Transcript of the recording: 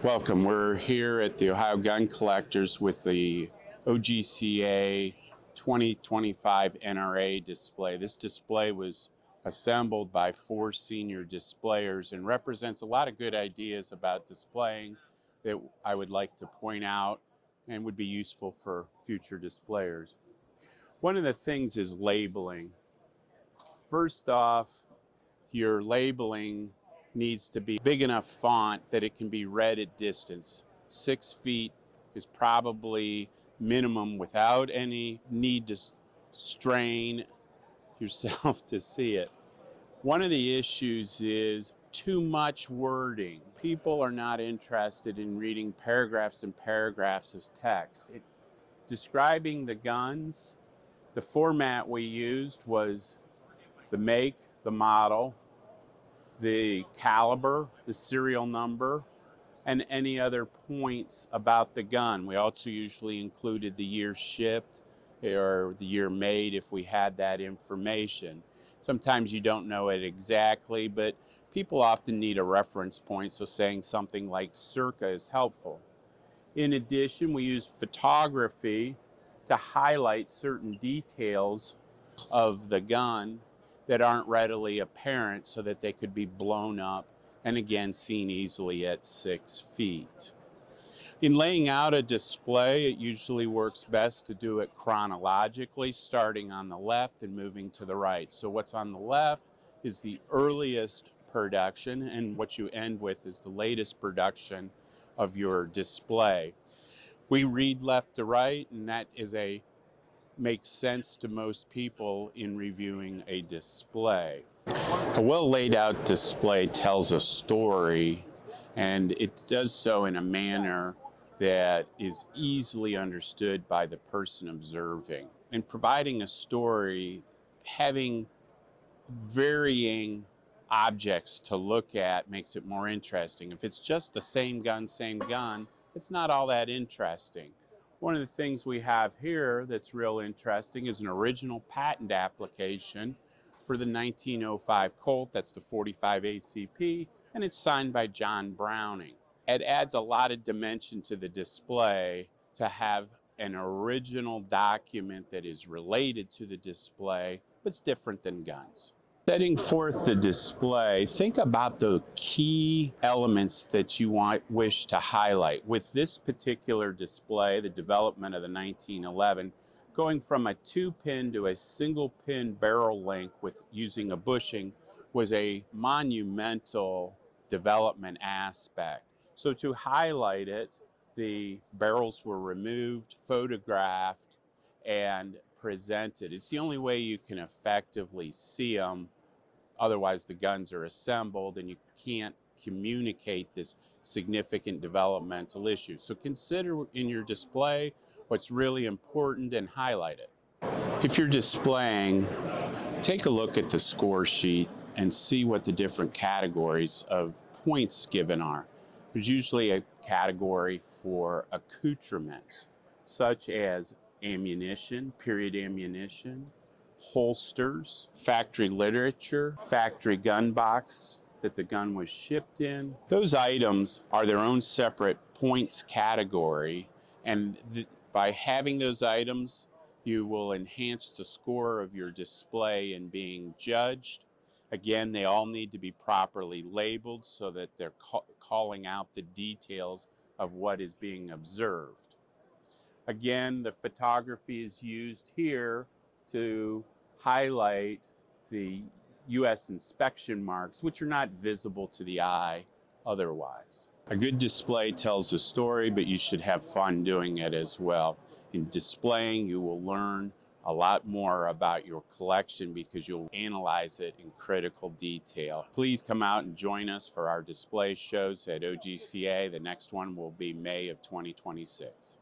Welcome. We're here at the Ohio Gun Collectors with the OGCA 2025 NRA display. This display was assembled by 4 senior displayers and represents a lot of good ideas about displaying that I would like to point out and would be useful for future displayers. One of the things is labeling. First off, your labeling needs to be big enough font that it can be read at distance. 6 feet is probably minimum without any need to strain yourself to see it. One of the issues is too much wording. People are not interested in reading paragraphs and paragraphs of text. Describing the guns, the format we used was the make, the model, the caliber, the serial number, and any other points about the gun. We also usually included the year shipped or the year made if we had that information. Sometimes you don't know it exactly, but people often need a reference point, so saying something like circa is helpful. In addition, we used photography to highlight certain details of the gun that aren't readily apparent so that they could be blown up and again seen easily at 6 feet. In laying out a display, it usually works best to do it chronologically, starting on the left and moving to the right. So what's on the left is the earliest production, and what you end with is the latest production of your display. We read left to right, and that makes sense to most people in reviewing a display. A well laid out display tells a story, and it does so in a manner that is easily understood by the person observing. In providing a story, having varying objects to look at makes it more interesting. If it's just the same gun, it's not all that interesting. One of the things we have here that's real interesting is an original patent application for the 1905 Colt. That's the 45 ACP, and it's signed by John Browning. It adds a lot of dimension to the display to have an original document that is related to the display, but it's different than guns. Setting forth the display, think about the key elements that you wish to highlight. With this particular display, the development of the 1911, going from a 2-pin to a single-pin barrel length with using a bushing was a monumental development aspect. So to highlight it, the barrels were removed, photographed, and presented. It's the only way you can effectively see them. Otherwise, the guns are assembled and you can't communicate this significant developmental issue. So consider in your display what's really important and highlight it. If you're displaying, take a look at the score sheet and see what the different categories of points given are. There's usually a category for accoutrements, such as ammunition, period ammunition, holsters, factory literature, factory gun box that the gun was shipped in. Those items are their own separate points category, and by having those items, you will enhance the score of your display in being judged. Again, they all need to be properly labeled so that they're calling out the details of what is being observed. Again, the photography is used here to highlight the U.S. inspection marks, which are not visible to the eye otherwise. A good display tells a story, but you should have fun doing it as well. In displaying, you will learn a lot more about your collection because you'll analyze it in critical detail. Please come out and join us for our display shows at OGCA. The next one will be May of 2026.